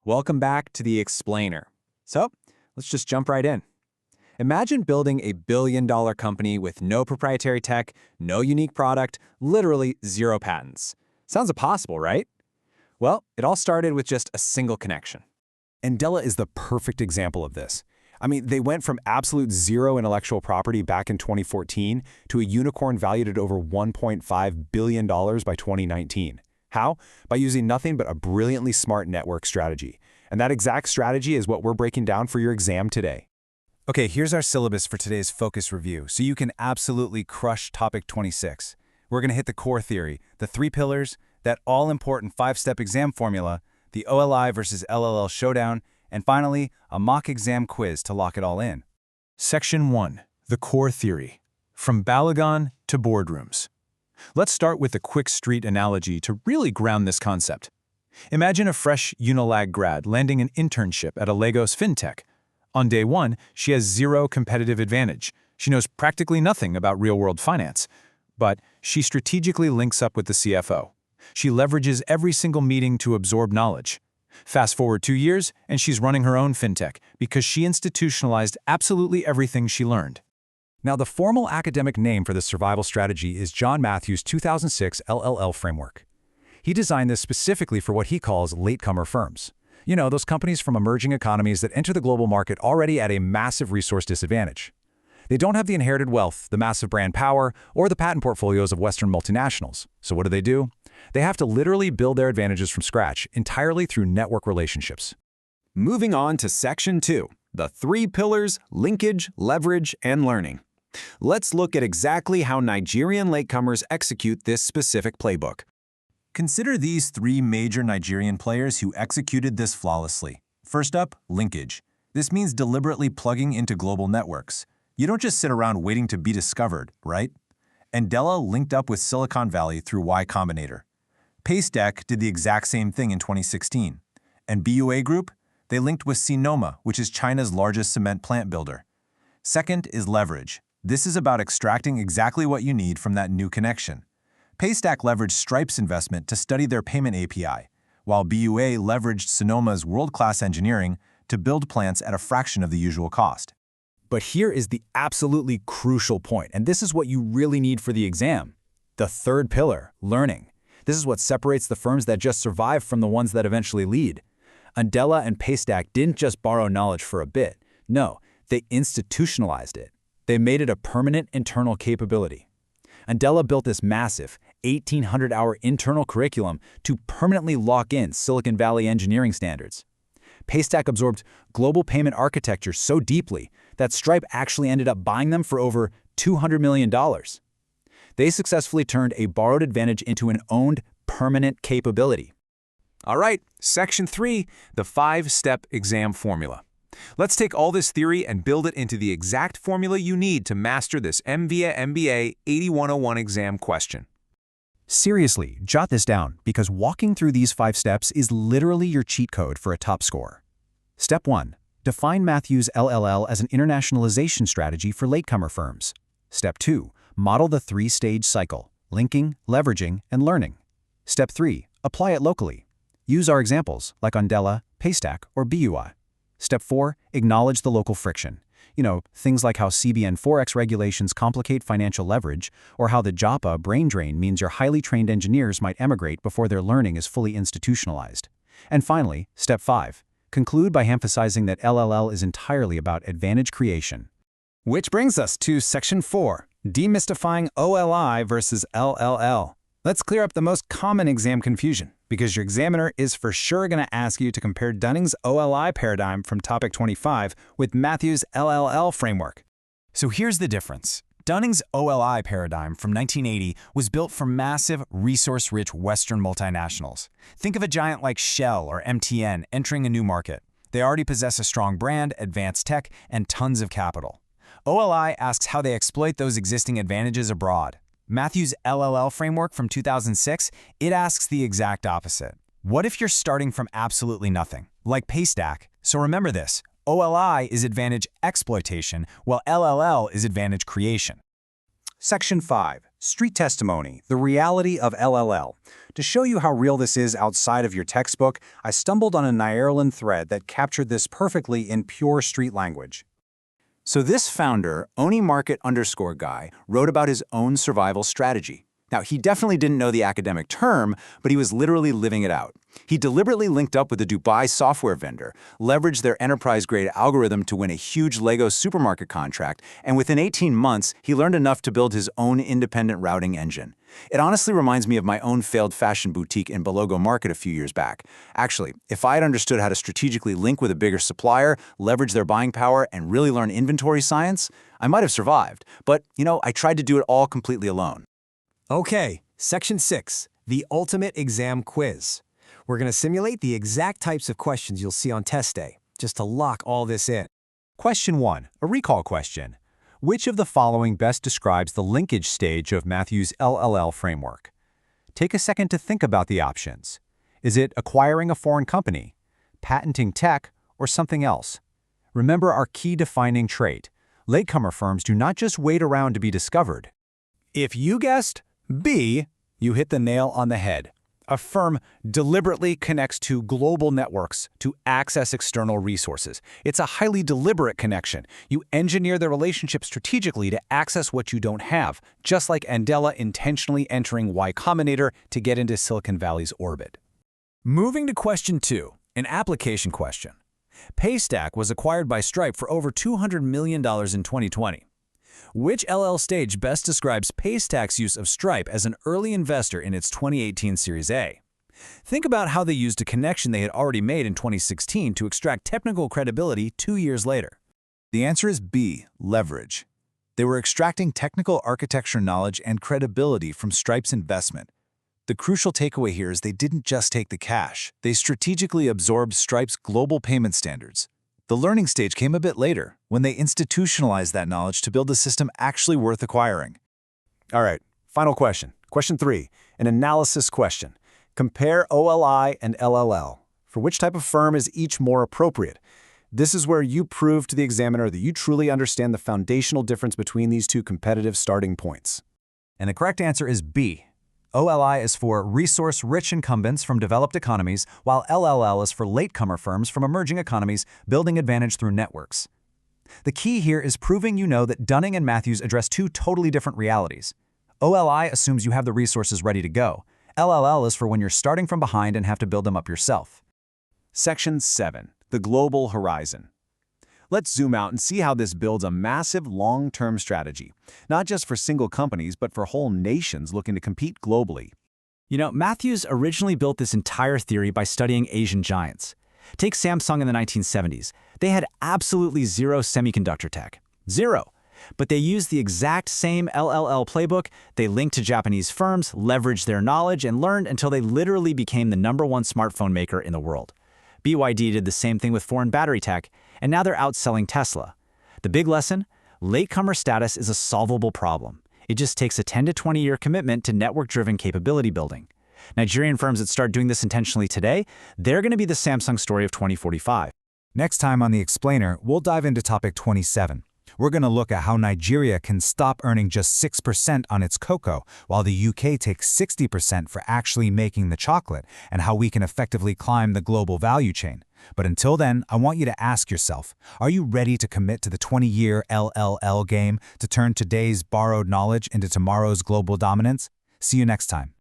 Welcome back to the Explainer. So, let's just jump right in. Imagine building a billion-dollar company with no proprietary tech, no unique product, literally zero patents. Sounds impossible, right? Well, it all started with just a single connection. Andela is the perfect example of this. I mean, they went from absolute zero intellectual property back in 2014 to a unicorn valued at over $1.5 billion by 2019. How? By using nothing but a brilliantly smart network strategy. And that exact strategy is what we're breaking down for your exam today. Okay, here's our syllabus for today's focus review, so you can absolutely crush topic 26. We're going to hit the core theory, the 3 pillars, that all-important 5-step exam formula, the OLI versus LLL showdown, and finally, a mock exam quiz to lock it all in. Section 1. The core theory. From Balagan to boardrooms. Let's start with a quick street analogy to really ground this concept. Imagine a fresh Unilag grad landing an internship at a Lagos fintech. On day 1, she has zero competitive advantage. She knows practically nothing about real-world finance. But she strategically links up with the CFO. She leverages every single meeting to absorb knowledge. Fast forward 2 years, and she's running her own fintech because she institutionalized absolutely everything she learned. Now, the formal academic name for this survival strategy is John Matthews' 2006 LLL framework. He designed this specifically for what he calls latecomer firms. You know, those companies from emerging economies that enter the global market already at a massive resource disadvantage. They don't have the inherited wealth, the massive brand power, or the patent portfolios of Western multinationals. So what do? They have to literally build their advantages from scratch, entirely through network relationships. Moving on to Section 2, the 3 pillars, linkage, leverage, and learning. Let's look at exactly how Nigerian latecomers execute this specific playbook. Consider these 3 major Nigerian players who executed this flawlessly. First up, linkage. This means deliberately plugging into global networks. You don't just sit around waiting to be discovered, right? Andela linked up with Silicon Valley through Y Combinator. Paystack did the exact same thing in 2016. And BUA Group? They linked with Sinoma, which is China's largest cement plant builder. Second is leverage. This is about extracting exactly what you need from that new connection. Paystack leveraged Stripe's investment to study their payment API, while BUA leveraged Sinoma's world-class engineering to build plants at a fraction of the usual cost. But here is the absolutely crucial point, and this is what you really need for the exam. The 3rd pillar, learning. This is what separates the firms that just survive from the ones that eventually lead. Andela and Paystack didn't just borrow knowledge for a bit. No, they institutionalized it. They made it a permanent internal capability. Andela built this massive 1,800-hour internal curriculum to permanently lock in Silicon Valley engineering standards. Paystack absorbed global payment architecture so deeply that Stripe actually ended up buying them for over $200 million. They successfully turned a borrowed advantage into an owned, permanent capability. All right, Section 3, the 5-step exam formula. Let's take all this theory and build it into the exact formula you need to master this MVIA MBA 8101 exam question. Seriously, jot this down, because walking through these 5 steps is literally your cheat code for a top score. Step 1. Define Matthews' LLL as an internationalization strategy for latecomer firms. Step 2. Model the 3-stage cycle: linking, leveraging, and learning. Step 3. Apply it locally. Use our examples like Andela, Paystack, or BUA. Step 4. Acknowledge the local friction. You know, things like how CBN Forex regulations complicate financial leverage, or how the JAPA brain drain means your highly trained engineers might emigrate before their learning is fully institutionalized. And finally, Step 5. Conclude by emphasizing that LLL is entirely about advantage creation. Which brings us to Section 4, demystifying OLI versus LLL. Let's clear up the most common exam confusion, because your examiner is for sure going to ask you to compare Dunning's OLI paradigm from topic 25 with Matthews' LLL framework. So here's the difference. Dunning's OLI paradigm from 1980 was built for massive, resource-rich Western multinationals. Think of a giant like Shell or MTN entering a new market. They already possess a strong brand, advanced tech, and tons of capital. OLI asks how they exploit those existing advantages abroad. Matthews' LLL framework from 2006, it asks the exact opposite. What if you're starting from absolutely nothing, like Paystack? So remember this, OLI is advantage exploitation, while LLL is advantage creation. Section 5, Street testimony, the reality of LLL. To show you how real this is outside of your textbook, I stumbled on a Nigerian thread that captured this perfectly in pure street language. So this founder, OniMarket_guy, wrote about his own survival strategy. Now, he definitely didn't know the academic term, but he was literally living it out. He deliberately linked up with a Dubai software vendor, leveraged their enterprise-grade algorithm to win a huge Lego supermarket contract, and within 18 months, he learned enough to build his own independent routing engine. It honestly reminds me of my own failed fashion boutique in Balogo Market a few years back. Actually, if I had understood how to strategically link with a bigger supplier, leverage their buying power, and really learn inventory science, I might have survived. But, I tried to do it all completely alone. Okay, Section 6, the ultimate exam quiz. We're going to simulate the exact types of questions you'll see on test day, just to lock all this in. Question 1, a recall question. Which of the following best describes the linkage stage of Matthew's LLL framework? Take a second to think about the options. Is it acquiring a foreign company, patenting tech, or something else? Remember our key defining trait. Latecomer firms do not just wait around to be discovered. If you guessed B, you hit the nail on the head. A firm deliberately connects to global networks to access external resources. It's a highly deliberate connection. You engineer the relationship strategically to access what you don't have, just like Andela intentionally entering Y Combinator to get into Silicon Valley's orbit. Moving to question 2, an application question. Paystack was acquired by Stripe for over $200 million in 2020. Which LL stage best describes Paystack's use of Stripe as an early investor in its 2018 Series A? Think about how they used a connection they had already made in 2016 to extract technical credibility 2 years later. The answer is B, leverage. They were extracting technical architecture knowledge and credibility from Stripe's investment. The crucial takeaway here is they didn't just take the cash. They strategically absorbed Stripe's global payment standards. The learning stage came a bit later, when they institutionalized that knowledge to build a system actually worth acquiring. All right, final question. Question 3, an analysis question. Compare OLI and LLL. For which type of firm is each more appropriate? This is where you prove to the examiner that you truly understand the foundational difference between these two competitive starting points. And the correct answer is B. OLI is for resource-rich incumbents from developed economies, while LLL is for latecomer firms from emerging economies building advantage through networks. The key here is proving you know that Dunning and Matthews address two totally different realities. OLI assumes you have the resources ready to go. LLL is for when you're starting from behind and have to build them up yourself. Section 7, the global horizon. Let's zoom out and see how this builds a massive long-term strategy, not just for single companies, but for whole nations looking to compete globally. Matthews originally built this entire theory by studying Asian giants. Take Samsung in the 1970s. They had absolutely zero semiconductor tech. Zero. But they used the exact same LLL playbook. They linked to Japanese firms, leveraged their knowledge, and learned until they literally became the #1 smartphone maker in the world. BYD did the same thing with foreign battery tech, and now they're outselling Tesla. The big lesson? Latecomer status is a solvable problem. It just takes a 10 to 20-year commitment to network-driven capability building. Nigerian firms that start doing this intentionally today, they're going to be the Samsung story of 2045. Next time on The Explainer, we'll dive into topic 27. We're going to look at how Nigeria can stop earning just 6% on its cocoa, while the UK takes 60% for actually making the chocolate, and how we can effectively climb the global value chain. But until then, I want you to ask yourself, are you ready to commit to the 20-year LLL game to turn today's borrowed knowledge into tomorrow's global dominance? See you next time.